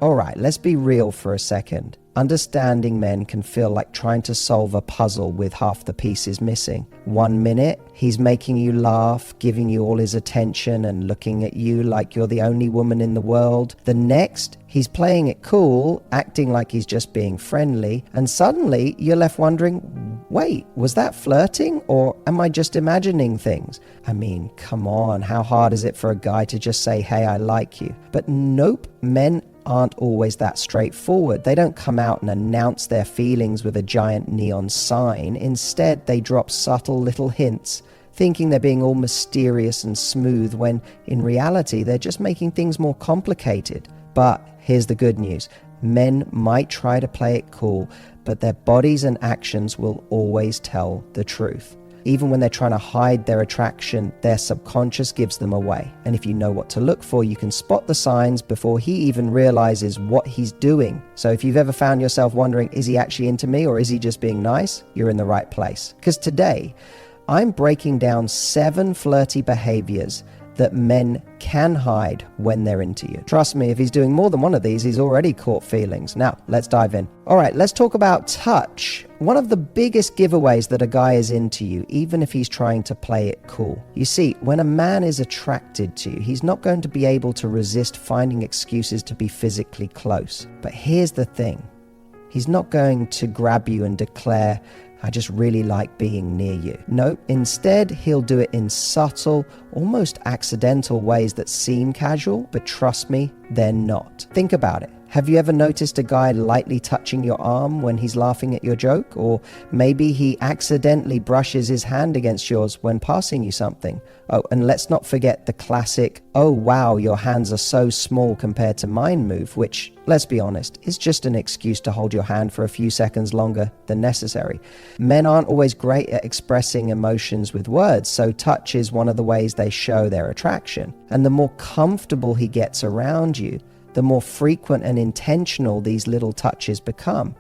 All right, let's be real for a second. Understanding men can feel like trying to solve a puzzle with half the pieces missing. 1 minute, he's making you laugh, giving you all his attention and looking at you like you're the only woman in the world. The next, he's playing it cool, acting like he's just being friendly, and suddenly you're left wondering, wait, was that flirting or am I just imagining things? I mean, come on, how hard is it for a guy to just say, hey, I like you? But nope, men aren't always that straightforward. They don't come out and announce their feelings with a giant neon sign. Instead, they drop subtle little hints, thinking they're being all mysterious and smooth when in reality they're just making things more complicated. But here's the good news. Men might try to play it cool, but their bodies and actions will always tell the truth. Even when they're trying to hide their attraction, their subconscious gives them away. And if you know what to look for, you can spot the signs before he even realizes what he's doing. So if you've ever found yourself wondering, is he actually into me or is he just being nice? You're in the right place. Because today, I'm breaking down 7 flirty behaviors that men can hide when they're into you. Trust me, if he's doing more than one of these, he's already caught feelings. Now, let's dive in. All right, let's talk about touch. One of the biggest giveaways that a guy is into you, even if he's trying to play it cool. You see, when a man is attracted to you, he's not going to be able to resist finding excuses to be physically close. But here's the thing. He's not going to grab you and declare, I just really like being near you. No, instead, he'll do it in subtle, almost accidental ways that seem casual, but trust me, they're not. Think about it. Have you ever noticed a guy lightly touching your arm when he's laughing at your joke? Or maybe he accidentally brushes his hand against yours when passing you something. Oh, and let's not forget the classic, oh wow, your hands are so small compared to mine move, which, let's be honest, is just an excuse to hold your hand for a few seconds longer than necessary. Men aren't always great at expressing emotions with words, so touch is one of the ways they show their attraction. And the more comfortable he gets around you, the more frequent and intentional these little touches become.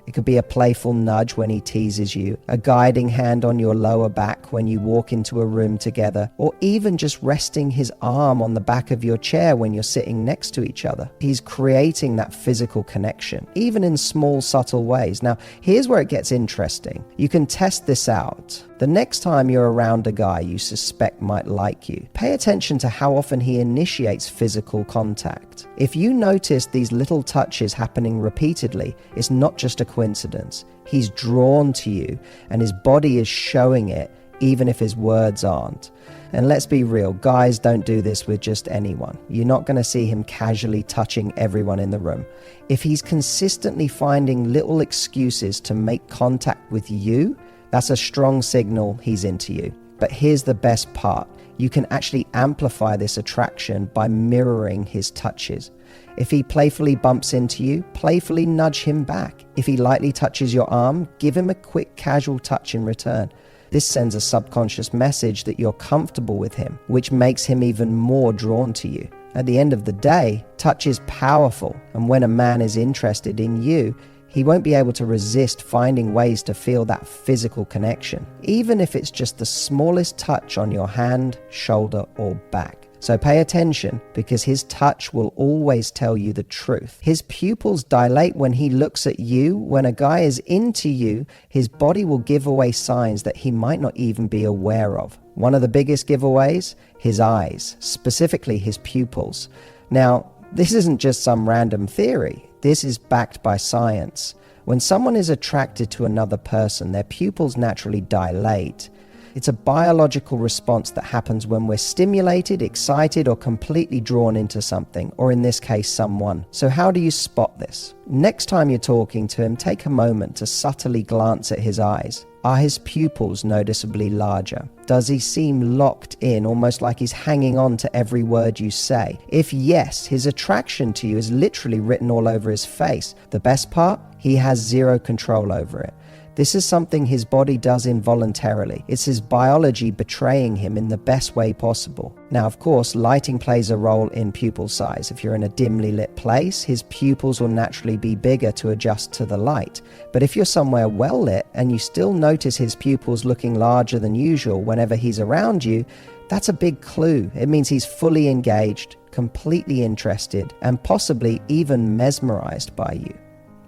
It could be a playful nudge when he teases you, a guiding hand on your lower back when you walk into a room together, or even just resting his arm on the back of your chair when you're sitting next to each other. He's creating that physical connection, even in small, subtle ways. Now, here's where it gets interesting. You can test this out. The next time you're around a guy you suspect might like you, pay attention to how often he initiates physical contact. If you notice these little touches happening repeatedly, it's not just a coincidence. He's drawn to you, and his body is showing it, even if his words aren't. And let's be real, guys don't do this with just anyone. You're not going to see him casually touching everyone in the room. If he's consistently finding little excuses to make contact with you, that's a strong signal he's into you. But here's the best part. You can actually amplify this attraction by mirroring his touches. If he playfully bumps into you, playfully nudge him back. If he lightly touches your arm, give him a quick casual touch in return. This sends a subconscious message that you're comfortable with him, which makes him even more drawn to you. At the end of the day, touch is powerful, and when a man is interested in you, he won't be able to resist finding ways to feel that physical connection, even if it's just the smallest touch on your hand, shoulder, or back. So pay attention, because his touch will always tell you the truth. His pupils dilate when he looks at you. When a guy is into you, his body will give away signs that he might not even be aware of. One of the biggest giveaways? His eyes, specifically his pupils. Now, this isn't just some random theory. This is backed by science. When someone is attracted to another person, their pupils naturally dilate. It's a biological response that happens when we're stimulated, excited, or completely drawn into something, or in this case, someone. So how do you spot this? Next time you're talking to him, take a moment to subtly glance at his eyes. Are his pupils noticeably larger? Does he seem locked in, almost like he's hanging on to every word you say? If yes, his attraction to you is literally written all over his face. The best part? He has zero control over it. This is something his body does involuntarily. It's his biology betraying him in the best way possible. Now, of course, lighting plays a role in pupil size. If you're in a dimly lit place, his pupils will naturally be bigger to adjust to the light. But if you're somewhere well lit and you still notice his pupils looking larger than usual whenever he's around you, that's a big clue. It means he's fully engaged, completely interested, and possibly even mesmerized by you.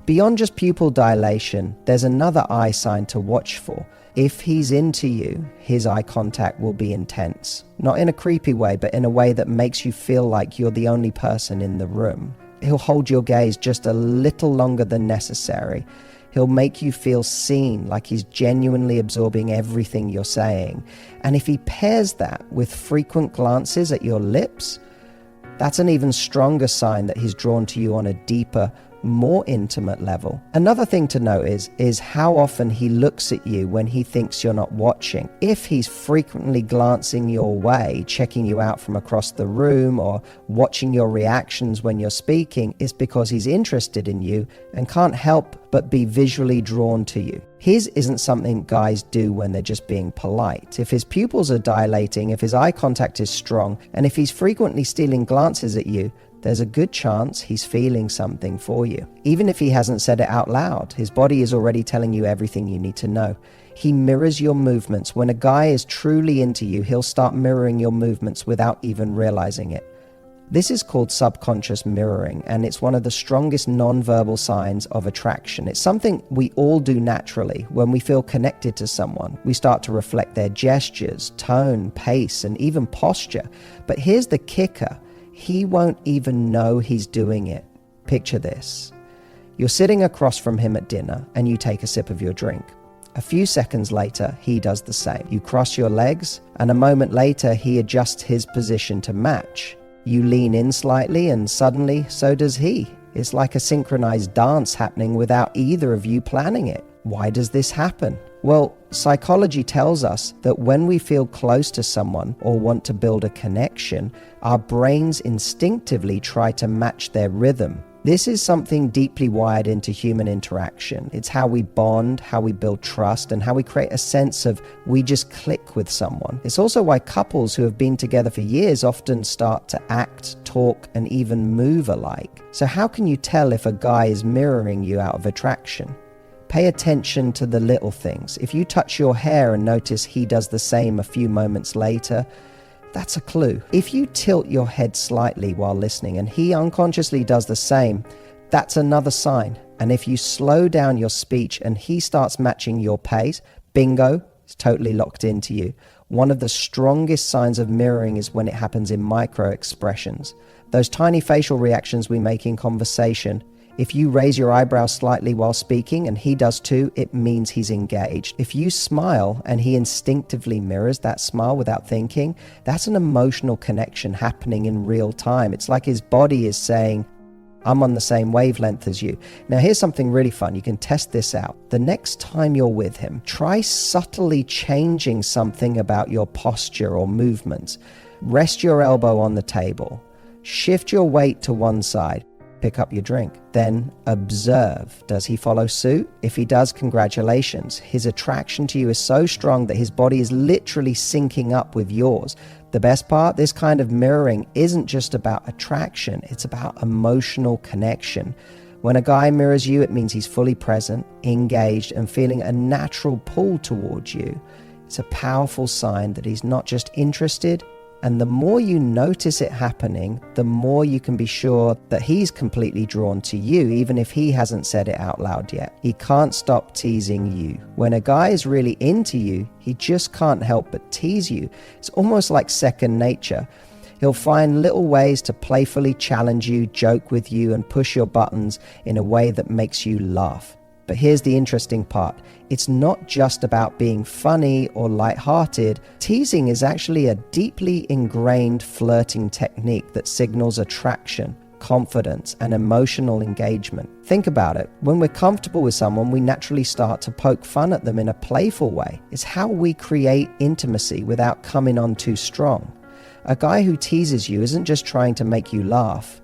Beyond just pupil dilation, there's another eye sign to watch for. If he's into you, his eye contact will be intense. Not in a creepy way, but in a way that makes you feel like you're the only person in the room. He'll hold your gaze just a little longer than necessary. He'll make you feel seen, like he's genuinely absorbing everything you're saying. And if he pairs that with frequent glances at your lips, that's an even stronger sign that he's drawn to you on a deeper, more intimate level. Another thing to note is how often he looks at you when he thinks you're not watching. If he's frequently glancing your way, checking you out from across the room, or watching your reactions when you're speaking, it's because he's interested in you and can't help but be visually drawn to you. His isn't something guys do when they're just being polite. If his pupils are dilating, if his eye contact is strong, and if he's frequently stealing glances at you, there's a good chance he's feeling something for you. Even if he hasn't said it out loud, his body is already telling you everything you need to know. He mirrors your movements. When a guy is truly into you, he'll start mirroring your movements without even realizing it. This is called subconscious mirroring, and it's one of the strongest nonverbal signs of attraction. It's something we all do naturally. When we feel connected to someone, we start to reflect their gestures, tone, pace, and even posture. But here's the kicker. He won't even know he's doing it. Picture this. You're sitting across from him at dinner and you take a sip of your drink. A few seconds later, he does the same. You cross your legs, and a moment later, he adjusts his position to match. You lean in slightly, and suddenly, so does he. It's like a synchronized dance happening without either of you planning it. Why does this happen? Well, psychology tells us that when we feel close to someone or want to build a connection, our brains instinctively try to match their rhythm. This is something deeply wired into human interaction. It's how we bond, how we build trust, and how we create a sense of we just click with someone. It's also why couples who have been together for years often start to act, talk, and even move alike. So how can you tell if a guy is mirroring you out of attraction? Pay attention to the little things. If you touch your hair and notice he does the same a few moments later, that's a clue. If you tilt your head slightly while listening and he unconsciously does the same, that's another sign. And if you slow down your speech and he starts matching your pace, bingo, it's totally locked into you. One of the strongest signs of mirroring is when it happens in micro expressions. Those tiny facial reactions we make in conversation. If you raise your eyebrows slightly while speaking and he does too, it means he's engaged. If you smile and he instinctively mirrors that smile without thinking, that's an emotional connection happening in real time. It's like his body is saying, I'm on the same wavelength as you. Now here's something really fun. You can test this out. The next time you're with him, try subtly changing something about your posture or movements. Rest your elbow on the table. Shift your weight to one side. Pick up your drink. Then observe. Does he follow suit? If he does, congratulations. His attraction to you is so strong that his body is literally syncing up with yours. The best part, this kind of mirroring isn't just about attraction, it's about emotional connection. When a guy mirrors you, it means he's fully present, engaged, and feeling a natural pull towards you. It's a powerful sign that he's not just interested, and the more you notice it happening, the more you can be sure that he's completely drawn to you, even if he hasn't said it out loud yet. He can't stop teasing you. When a guy is really into you, he just can't help but tease you. It's almost like second nature. He'll find little ways to playfully challenge you, joke with you, and push your buttons in a way that makes you laugh. But here's the interesting part. It's not just about being funny or lighthearted. Teasing is actually a deeply ingrained flirting technique that signals attraction, confidence, and emotional engagement. Think about it. When we're comfortable with someone, we naturally start to poke fun at them in a playful way. It's how we create intimacy without coming on too strong. A guy who teases you isn't just trying to make you laugh.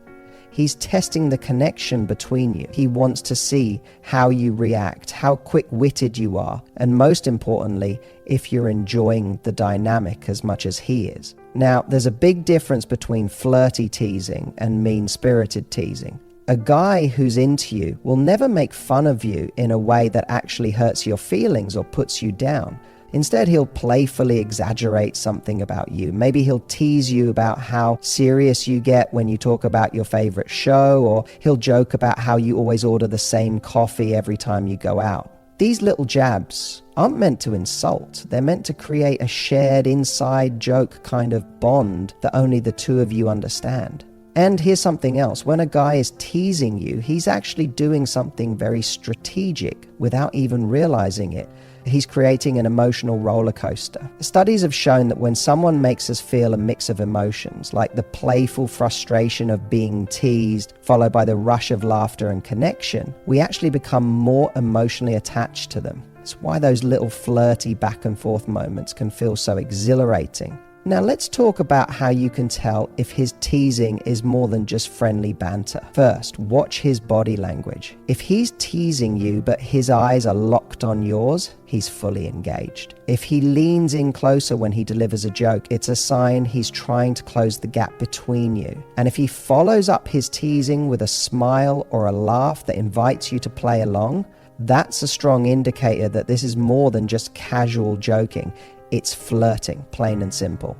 He's testing the connection between you. He wants to see how you react, how quick-witted you are, and most importantly, if you're enjoying the dynamic as much as he is. Now, there's a big difference between flirty teasing and mean-spirited teasing. A guy who's into you will never make fun of you in a way that actually hurts your feelings or puts you down. Instead, he'll playfully exaggerate something about you. Maybe he'll tease you about how serious you get when you talk about your favorite show, or he'll joke about how you always order the same coffee every time you go out. These little jabs aren't meant to insult. They're meant to create a shared inside joke kind of bond that only the two of you understand. And here's something else. When a guy is teasing you, he's actually doing something very strategic without even realizing it. He's creating an emotional roller coaster. Studies have shown that when someone makes us feel a mix of emotions, like the playful frustration of being teased, followed by the rush of laughter and connection, we actually become more emotionally attached to them. It's why those little flirty back and forth moments can feel so exhilarating. Now let's talk about how you can tell if his teasing is more than just friendly banter. First, watch his body language. If he's teasing you but his eyes are locked on yours, he's fully engaged. If he leans in closer when he delivers a joke, it's a sign he's trying to close the gap between you. And if he follows up his teasing with a smile or a laugh that invites you to play along, that's a strong indicator that this is more than just casual joking. It's flirting, plain and simple.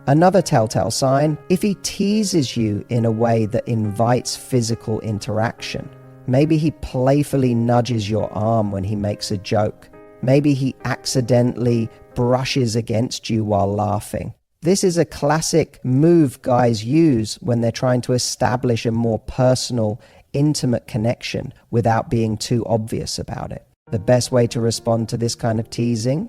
Another telltale sign, if he teases you in a way that invites physical interaction. Maybe he playfully nudges your arm when he makes a joke. Maybe he accidentally brushes against you while laughing. This is a classic move guys use when they're trying to establish a more personal, intimate connection without being too obvious about it. The best way to respond to this kind of teasing?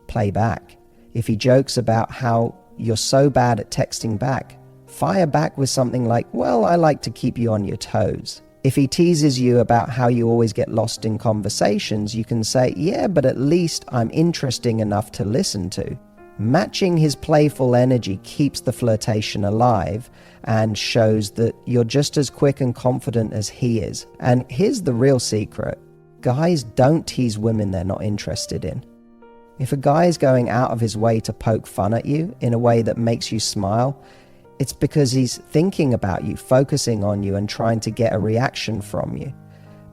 Play back. If he jokes about how you're so bad at texting back, fire back with something like, well, I like to keep you on your toes. If he teases you about how you always get lost in conversations, you can say, yeah, but at least I'm interesting enough to listen to. Matching his playful energy keeps the flirtation alive and shows that you're just as quick and confident as he is. And here's the real secret. Guys don't tease women they're not interested in. If a guy is going out of his way to poke fun at you in a way that makes you smile, it's because he's thinking about you, focusing on you, and trying to get a reaction from you.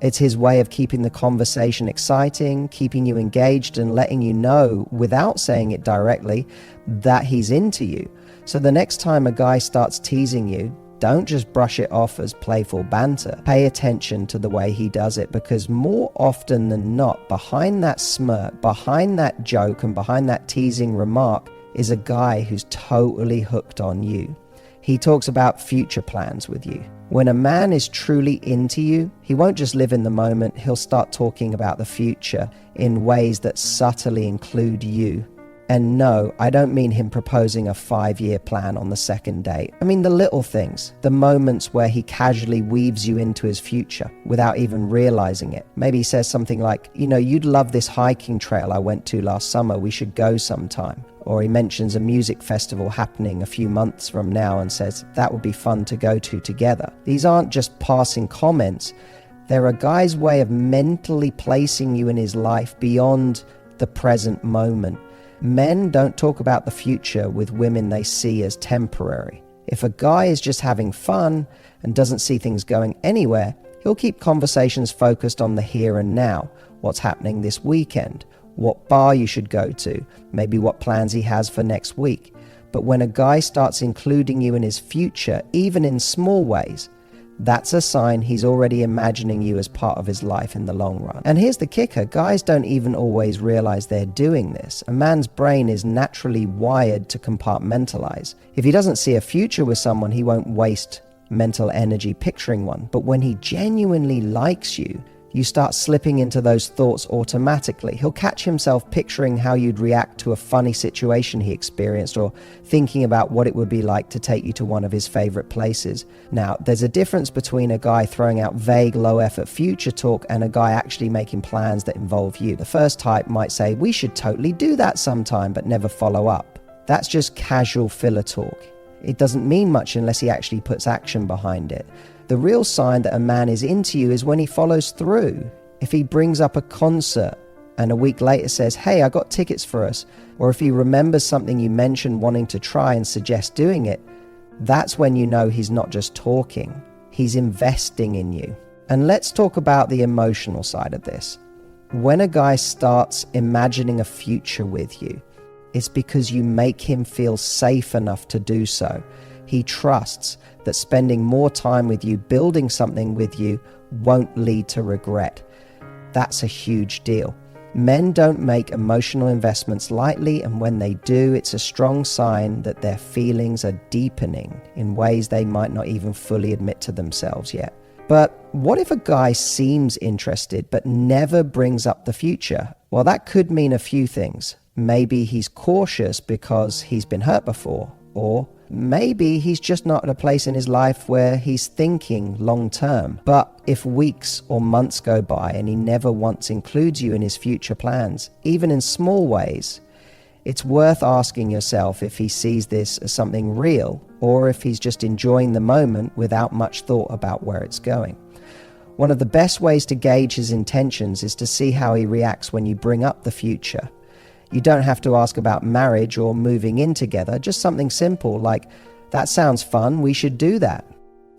It's his way of keeping the conversation exciting, keeping you engaged, and letting you know, without saying it directly, that he's into you. So the next time a guy starts teasing you, don't just brush it off as playful banter. Pay attention to the way he does it, because more often than not, behind that smirk, behind that joke, and behind that teasing remark is a guy who's totally hooked on you. He talks about future plans with you. When a man is truly into you, he won't just live in the moment, he'll start talking about the future in ways that subtly include you. And no, I don't mean him proposing a 5-year plan on the second date. I mean the little things, the moments where he casually weaves you into his future without even realizing it. Maybe he says something like, you know, you'd love this hiking trail I went to last summer, we should go sometime. Or he mentions a music festival happening a few months from now and says, that would be fun to go to together. These aren't just passing comments. They're a guy's way of mentally placing you in his life beyond the present moment. Men don't talk about the future with women they see as temporary. If a guy is just having fun and doesn't see things going anywhere, he'll keep conversations focused on the here and now, what's happening this weekend, what bar you should go to, maybe what plans he has for next week. But when a guy starts including you in his future, even in small ways, that's a sign he's already imagining you as part of his life in the long run. And here's the kicker, guys don't even always realize they're doing this. A man's brain is naturally wired to compartmentalize. If he doesn't see a future with someone, he won't waste mental energy picturing one. But when he genuinely likes you, you start slipping into those thoughts automatically. He'll catch himself picturing how you'd react to a funny situation he experienced, or thinking about what it would be like to take you to one of his favorite places. Now, there's a difference between a guy throwing out vague, low-effort future talk and a guy actually making plans that involve you. The first type might say, we should totally do that sometime, but never follow up. That's just casual filler talk. It doesn't mean much unless he actually puts action behind it. The real sign that a man is into you is when he follows through. If he brings up a concert and a week later says, hey, I got tickets for us, or if he remembers something you mentioned wanting to try and suggests doing it, that's when you know he's not just talking, he's investing in you. And let's talk about the emotional side of this. When a guy starts imagining a future with you, it's because you make him feel safe enough to do so. He trusts that spending more time with you, building something with you, won't lead to regret. That's a huge deal. Men don't make emotional investments lightly, and when they do, it's a strong sign that their feelings are deepening in ways they might not even fully admit to themselves yet. But what if a guy seems interested but never brings up the future? Well, that could mean a few things. Maybe he's cautious because he's been hurt before, or maybe he's just not at a place in his life where he's thinking long term. But if weeks or months go by and he never once includes you in his future plans, even in small ways, it's worth asking yourself if he sees this as something real or if he's just enjoying the moment without much thought about where it's going. One of the best ways to gauge his intentions is to see how he reacts when you bring up the future. You don't have to ask about marriage or moving in together, just something simple like, "That sounds fun, we should do that."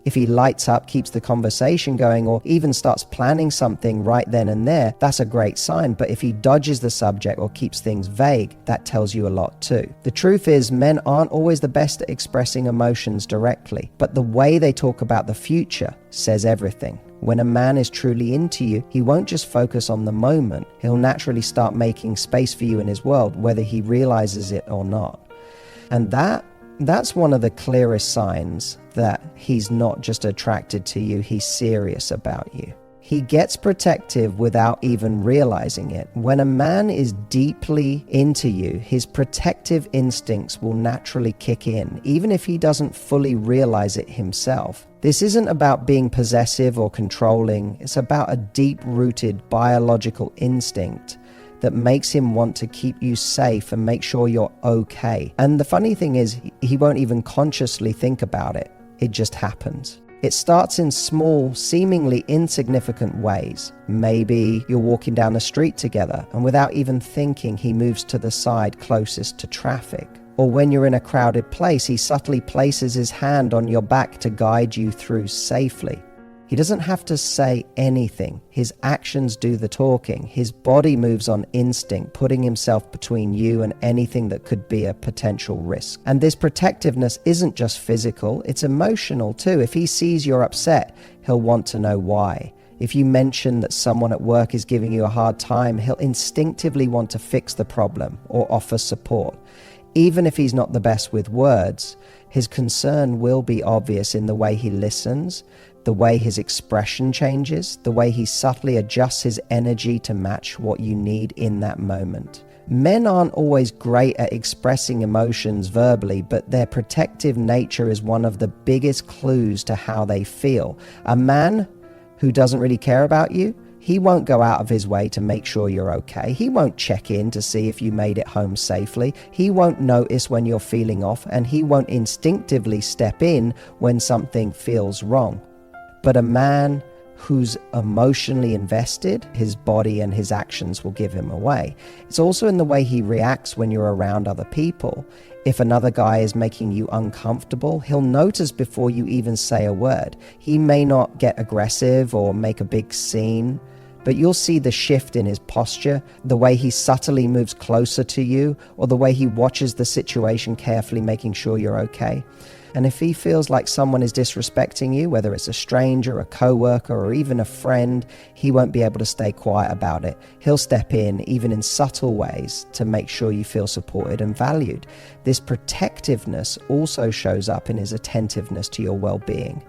If he lights up, keeps the conversation going, or even starts planning something right then and there, that's a great sign. But if he dodges the subject or keeps things vague, that tells you a lot too. The truth is, men aren't always the best at expressing emotions directly, but the way they talk about the future says everything. When a man is truly into you, he won't just focus on the moment. He'll naturally start making space for you in his world, whether he realizes it or not. And that's one of the clearest signs that he's not just attracted to you, he's serious about you. He gets protective without even realizing it. When a man is deeply into you, his protective instincts will naturally kick in, even if he doesn't fully realize it himself. This isn't about being possessive or controlling. It's about a deep-rooted biological instinct that makes him want to keep you safe and make sure you're okay. And the funny thing is, he won't even consciously think about it. It just happens. It starts in small, seemingly insignificant ways. Maybe you're walking down the street together, and without even thinking, he moves to the side closest to traffic. Or when you're in a crowded place, he subtly places his hand on your back to guide you through safely. He doesn't have to say anything. His actions do the talking. His body moves on instinct, putting himself between you and anything that could be a potential risk. And this protectiveness isn't just physical, it's emotional too. If he sees you're upset, he'll want to know why. If you mention that someone at work is giving you a hard time, he'll instinctively want to fix the problem or offer support. Even if he's not the best with words, his concern will be obvious in the way he listens, the way his expression changes, the way he subtly adjusts his energy to match what you need in that moment. Men aren't always great at expressing emotions verbally, but their protective nature is one of the biggest clues to how they feel. A man who doesn't really care about you, he won't go out of his way to make sure you're okay. He won't check in to see if you made it home safely. He won't notice when you're feeling off, and he won't instinctively step in when something feels wrong. But a man who's emotionally invested, his body and his actions will give him away. It's also in the way he reacts when you're around other people. If another guy is making you uncomfortable, he'll notice before you even say a word. He may not get aggressive or make a big scene, but you'll see the shift in his posture, the way he subtly moves closer to you, or the way he watches the situation carefully, making sure you're okay. And if he feels like someone is disrespecting you, whether it's a stranger, a coworker, or even a friend, he won't be able to stay quiet about it. He'll step in, even in subtle ways, to make sure you feel supported and valued. This protectiveness also shows up in his attentiveness to your well-being.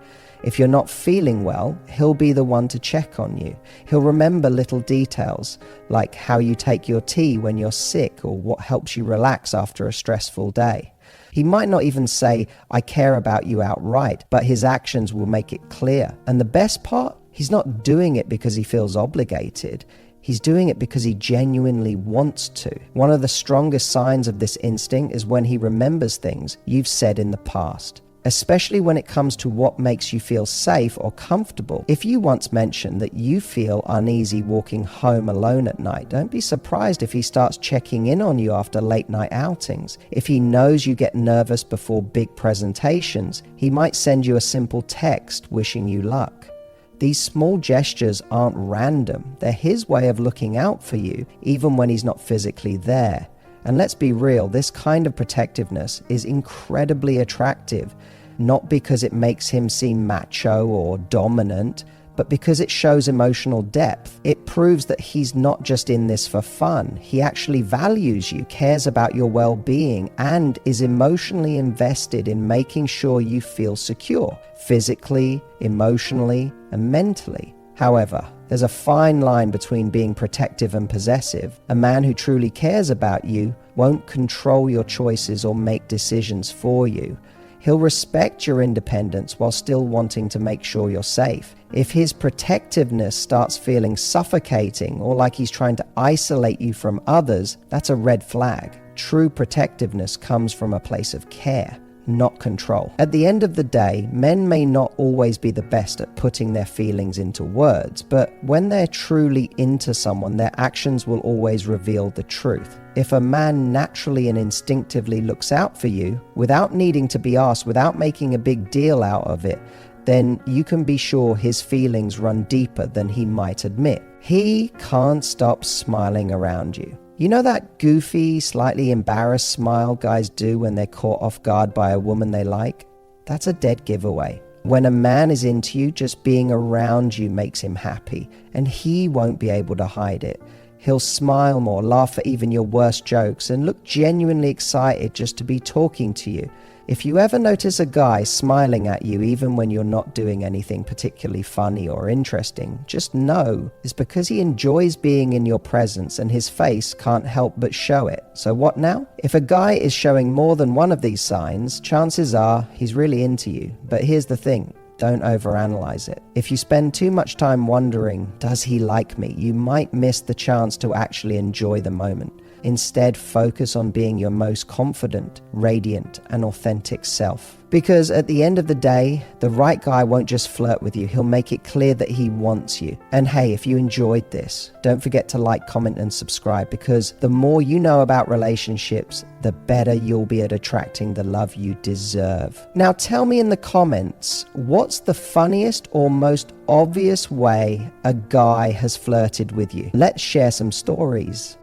If you're not feeling well, he'll be the one to check on you. He'll remember little details, like how you take your tea when you're sick, or what helps you relax after a stressful day. He might not even say, "I care about you" outright, but his actions will make it clear. And the best part, he's not doing it because he feels obligated. He's doing it because he genuinely wants to. One of the strongest signs of this instinct is when he remembers things you've said in the past, especially when it comes to what makes you feel safe or comfortable. If you once mentioned that you feel uneasy walking home alone at night, don't be surprised if he starts checking in on you after late night outings. If he knows you get nervous before big presentations, he might send you a simple text wishing you luck. These small gestures aren't random. They're his way of looking out for you, even when he's not physically there. And let's be real, this kind of protectiveness is incredibly attractive, not because it makes him seem macho or dominant, but because it shows emotional depth. It proves that he's not just in this for fun. He actually values you, cares about your well-being, and is emotionally invested in making sure you feel secure, physically, emotionally, and mentally. However, there's a fine line between being protective and possessive. A man who truly cares about you won't control your choices or make decisions for you. He'll respect your independence while still wanting to make sure you're safe. If his protectiveness starts feeling suffocating or like he's trying to isolate you from others, that's a red flag. True protectiveness comes from a place of care, not control. At the end of the day, men may not always be the best at putting their feelings into words, but when they're truly into someone, their actions will always reveal the truth. If a man naturally and instinctively looks out for you, without needing to be asked, without making a big deal out of it, then you can be sure his feelings run deeper than he might admit. He can't stop smiling around you. You know that goofy, slightly embarrassed smile guys do when they're caught off guard by a woman they like? That's a dead giveaway. When a man is into you, just being around you makes him happy, and he won't be able to hide it. He'll smile more, laugh at even your worst jokes, and look genuinely excited just to be talking to you. If you ever notice a guy smiling at you even when you're not doing anything particularly funny or interesting, just know it's because he enjoys being in your presence and his face can't help but show it. So what now? If a guy is showing more than one of these signs, chances are he's really into you. But here's the thing. Don't overanalyze it. If you spend too much time wondering, does he like me? You might miss the chance to actually enjoy the moment. Instead, focus on being your most confident, radiant, and authentic self. Because at the end of the day, the right guy won't just flirt with you, he'll make it clear that he wants you. And hey, if you enjoyed this, don't forget to like, comment, and subscribe, because the more you know about relationships, the better you'll be at attracting the love you deserve. Now tell me in the comments, what's the funniest or most obvious way a guy has flirted with you? Let's share some stories.